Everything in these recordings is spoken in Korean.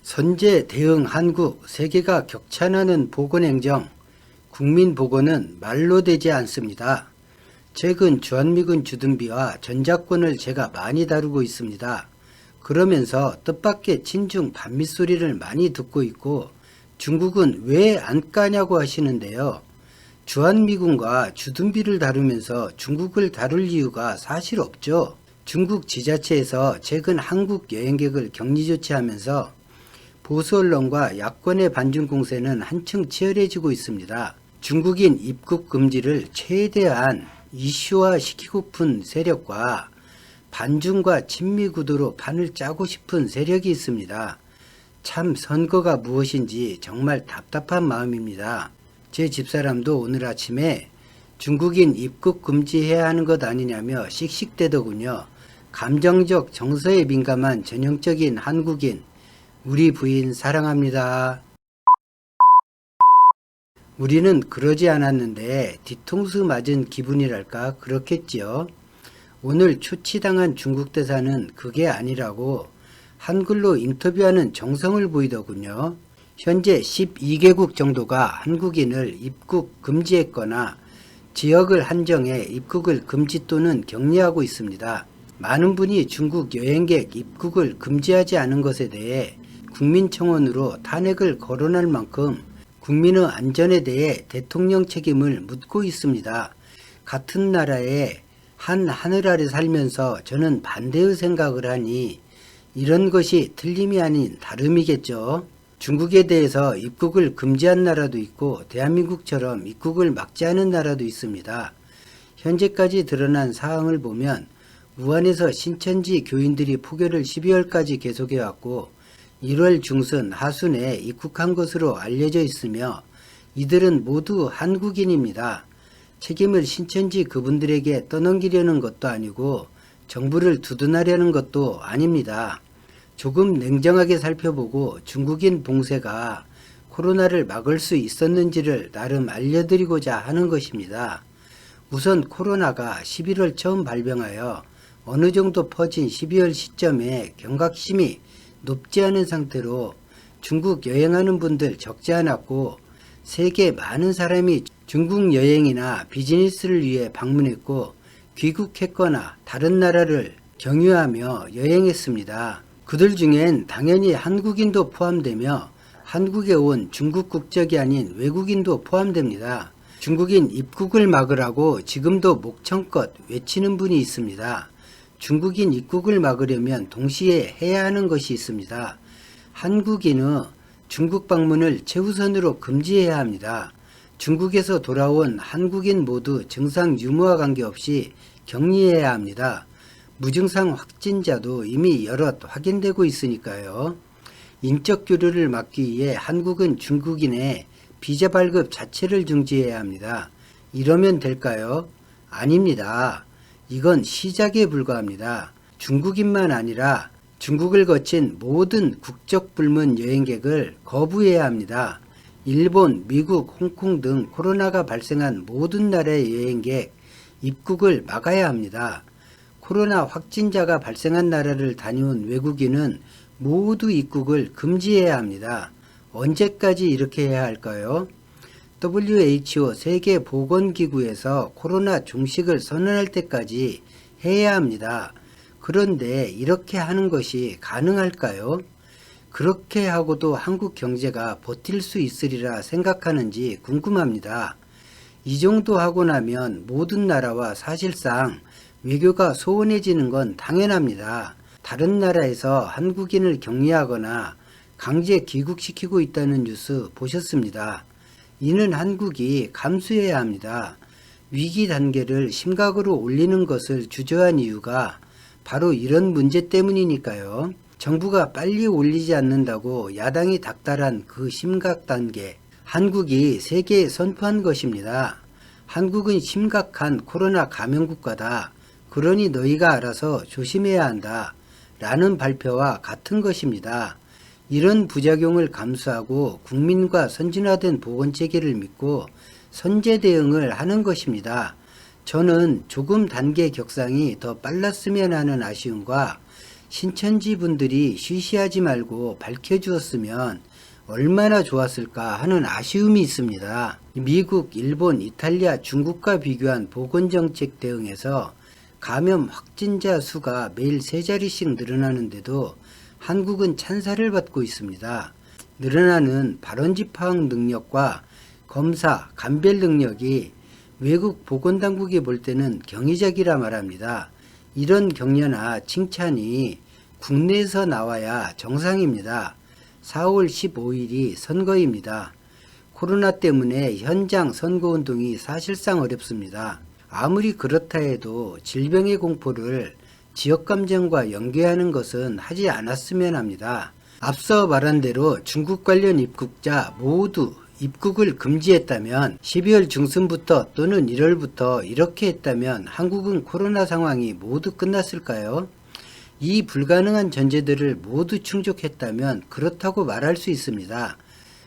선제 대응 한국, 세계가 격찬하는 보건행정, 국민보건은 말로 되지 않습니다. 최근 주한미군 주둔비와 전작권을 제가 많이 다루고 있습니다. 그러면서 뜻밖의 친중 반미 소리를 많이 듣고 있고 중국은 왜 안 까냐고 하시는데요. 주한미군과 주둔비를 다루면서 중국을 다룰 이유가 사실 없죠. 중국 지자체에서 최근 한국 여행객을 격리 조치하면서 보수 언론과 야권의 반중 공세는 한층 치열해지고 있습니다. 중국인 입국 금지를 최대한 이슈화시키고픈 세력과 반중과 친미 구도로 판을 짜고 싶은 세력이 있습니다. 참 선거가 무엇인지 정말 답답한 마음입니다. 제 집사람도 오늘 아침에 중국인 입국 금지해야 하는 것 아니냐며 씩씩대더군요. 감정적 정서에 민감한 전형적인 한국인, 우리 부인 사랑합니다. 우리는 그러지 않았는데 뒤통수 맞은 기분이랄까 그렇겠지요. 오늘 초치당한 중국 대사는 그게 아니라고 한글로 인터뷰하는 정성을 보이더군요. 현재 12개국 정도가 한국인을 입국 금지했거나 지역을 한정해 입국을 금지 또는 격리하고 있습니다. 많은 분이 중국 여행객 입국을 금지하지 않은 것에 대해 국민청원으로 탄핵을 거론할 만큼 국민의 안전에 대해 대통령 책임을 묻고 있습니다. 같은 나라에 한 하늘 아래 살면서 저는 반대의 생각을 하니 이런 것이 틀림이 아닌 다름이겠죠. 중국에 대해서 입국을 금지한 나라도 있고 대한민국처럼 입국을 막지 않은 나라도 있습니다. 현재까지 드러난 사항을 보면 우한에서 신천지 교인들이 포교를 12월까지 계속해왔고 1월 중순 하순에 입국한 것으로 알려져 있으며 이들은 모두 한국인입니다. 책임을 신천지 그분들에게 떠넘기려는 것도 아니고 정부를 두둔하려는 것도 아닙니다. 조금 냉정하게 살펴보고 중국인 봉쇄가 코로나를 막을 수 있었는지를 나름 알려드리고자 하는 것입니다. 우선 코로나가 11월 처음 발병하여 어느 정도 퍼진 12월 시점에 경각심이 높지 않은 상태로 중국 여행하는 분들 적지 않았고 세계 많은 사람이 중국 여행이나 비즈니스를 위해 방문했고 귀국했거나 다른 나라를 경유하며 여행했습니다. 그들 중엔 당연히 한국인도 포함되며 한국에 온 중국 국적이 아닌 외국인도 포함됩니다. 중국인 입국을 막으라고 지금도 목청껏 외치는 분이 있습니다. 중국인 입국을 막으려면 동시에 해야 하는 것이 있습니다. 한국인의 중국 방문을 최우선으로 금지해야 합니다. 중국에서 돌아온 한국인 모두 증상 유무와 관계없이 격리해야 합니다. 무증상 확진자도 이미 여럿 확인되고 있으니까요. 인적 교류를 막기 위해 한국은 중국인의 비자 발급 자체를 중지해야 합니다. 이러면 될까요? 아닙니다. 이건 시작에 불과합니다. 중국인만 아니라 중국을 거친 모든 국적 불문 여행객을 거부해야 합니다. 일본, 미국, 홍콩 등 코로나가 발생한 모든 나라의 여행객 입국을 막아야 합니다. 코로나 확진자가 발생한 나라를 다녀온 외국인은 모두 입국을 금지해야 합니다. 언제까지 이렇게 해야 할까요? WHO 세계보건기구에서 코로나 종식을 선언할 때까지 해야 합니다. 그런데 이렇게 하는 것이 가능할까요? 그렇게 하고도 한국 경제가 버틸 수 있으리라 생각하는지 궁금합니다. 이 정도 하고 나면 모든 나라와 사실상 외교가 소원해지는 건 당연합니다. 다른 나라에서 한국인을 격리하거나 강제 귀국시키고 있다는 뉴스 보셨습니다. 이는 한국이 감수해야 합니다. 위기 단계를 심각으로 올리는 것을 주저한 이유가 바로 이런 문제 때문이니까요. 정부가 빨리 올리지 않는다고 야당이 닥달한 그 심각 단계, 한국이 세계에 선포한 것입니다. 한국은 심각한 코로나 감염 국가다. 그러니 너희가 알아서 조심해야 한다. 라는 발표와 같은 것입니다. 이런 부작용을 감수하고 국민과 선진화된 보건체계를 믿고 선제 대응을 하는 것입니다. 저는 조금 단계 격상이 더 빨랐으면 하는 아쉬움과 신천지 분들이 쉬쉬하지 말고 밝혀주었으면 얼마나 좋았을까 하는 아쉬움이 있습니다. 미국, 일본, 이탈리아, 중국과 비교한 보건정책 대응에서 감염 확진자 수가 매일 3자리씩 늘어나는데도 한국은 찬사를 받고 있습니다. 늘어나는 발원지 파악 능력과 검사, 감별 능력이 외국 보건당국이 볼 때는 경이적이라 말합니다. 이런 격려나 칭찬이 국내에서 나와야 정상입니다. 4월 15일이 선거입니다. 코로나 때문에 현장 선거운동이 사실상 어렵습니다. 아무리 그렇다 해도 질병의 공포를 지역감정과 연계하는 것은 하지 않았으면 합니다. 앞서 말한 대로 중국 관련 입국자 모두 입국을 금지했다면 12월 중순부터 또는 1월부터 이렇게 했다면 한국은 코로나 상황이 모두 끝났을까요? 이 불가능한 전제들을 모두 충족했다면 그렇다고 말할 수 있습니다.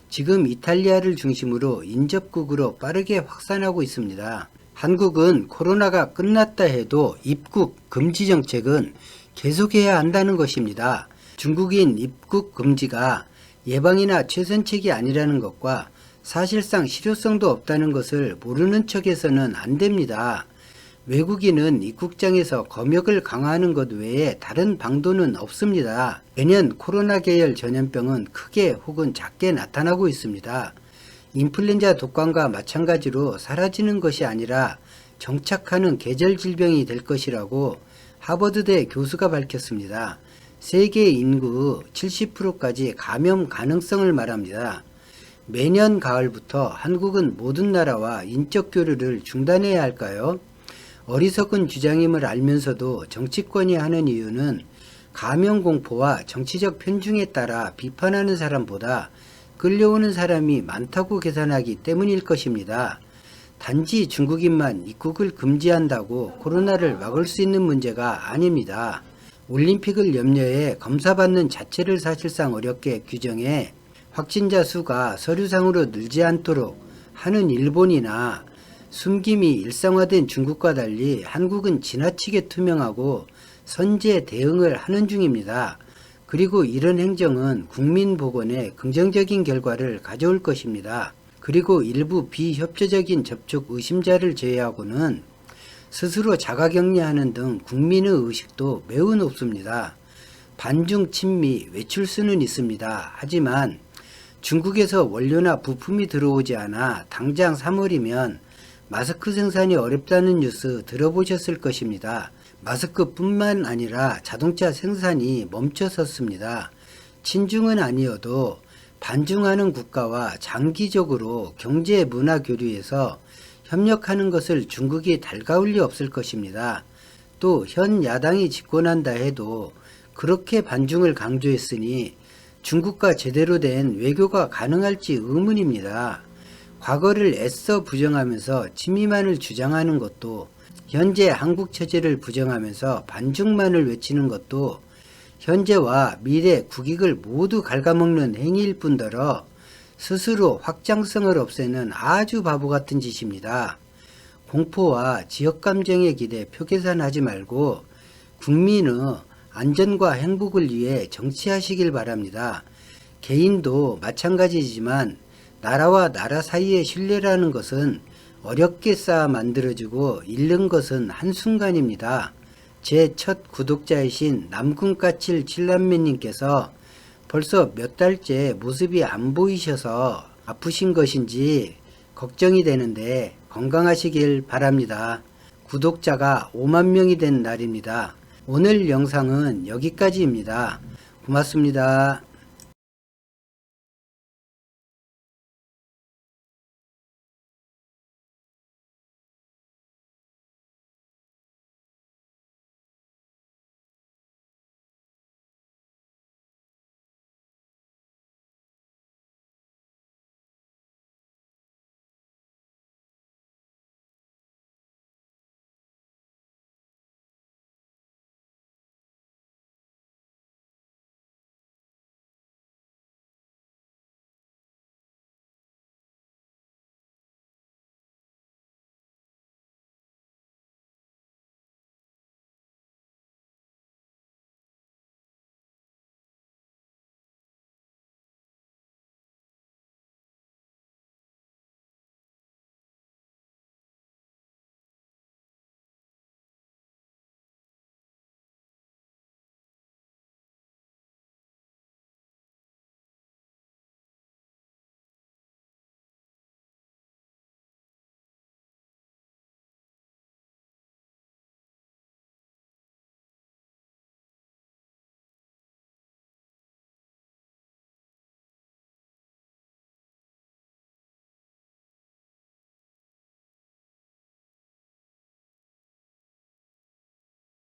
지금 이탈리아를 중심으로 인접국으로 빠르게 확산하고 있습니다. 한국은 코로나가 끝났다 해도 입국 금지 정책은 계속해야 한다는 것입니다. 중국인 입국 금지가 예방이나 최선책이 아니라는 것과 사실상 실효성도 없다는 것을 모르는 척해서는 안 됩니다. 외국인은 입국장에서 검역을 강화하는 것 외에 다른 방도는 없습니다. 매년 코로나 계열 전염병은 크게 혹은 작게 나타나고 있습니다. 인플루엔자 독감과 마찬가지로 사라지는 것이 아니라 정착하는 계절 질병이 될 것이라고 하버드대 교수가 밝혔습니다. 세계 인구 70%까지 감염 가능성을 말합니다. 매년 가을부터 한국은 모든 나라와 인적 교류를 중단해야 할까요? 어리석은 주장임을 알면서도 정치권이 하는 이유는 감염 공포와 정치적 편중에 따라 비판하는 사람보다 끌려오는 사람이 많다고 계산하기 때문일 것입니다. 단지 중국인만 입국을 금지한다고 코로나를 막을 수 있는 문제가 아닙니다. 올림픽을 염려해 검사받는 자체를 사실상 어렵게 규정해 확진자 수가 서류상으로 늘지 않도록 하는 일본이나 숨김이 일상화된 중국과 달리 한국은 지나치게 투명하고 선제 대응을 하는 중입니다. 그리고 이런 행정은 국민 보건에 긍정적인 결과를 가져올 것입니다. 그리고 일부 비협조적인 접촉 의심자를 제외하고는 스스로 자가격리하는 등 국민의 의식도 매우 높습니다. 반중 친미 외출 수는 있습니다. 하지만 중국에서 원료나 부품이 들어오지 않아 당장 3월이면 마스크 생산이 어렵다는 뉴스 들어보셨을 것입니다. 마스크뿐만 아니라 자동차 생산이 멈춰섰습니다. 친중은 아니어도 반중하는 국가와 장기적으로 경제 문화 교류에서 협력하는 것을 중국이 달가울 리 없을 것입니다. 또 현 야당이 집권한다 해도 그렇게 반중을 강조했으니 중국과 제대로 된 외교가 가능할지 의문입니다. 과거를 애써 부정하면서 친미만을 주장하는 것도, 현재 한국 처지를 부정하면서 반중만을 외치는 것도 현재와 미래 국익을 모두 갉아먹는 행위일 뿐더러 스스로 확장성을 없애는 아주 바보 같은 짓입니다. 공포와 지역감정에 기대 표계산하지 말고 국민의 안전과 행복을 위해 정치하시길 바랍니다. 개인도 마찬가지지만 나라와 나라 사이의 신뢰라는 것은 어렵게 쌓아 만들어지고 잃는 것은 한순간입니다. 제 첫 구독자이신 남군까칠 칠남매님께서 벌써 몇 달째 모습이 안 보이셔서 아프신 것인지 걱정이 되는데 건강하시길 바랍니다. 구독자가 5만 명이 된 날입니다. 오늘 영상은 여기까지입니다. 고맙습니다.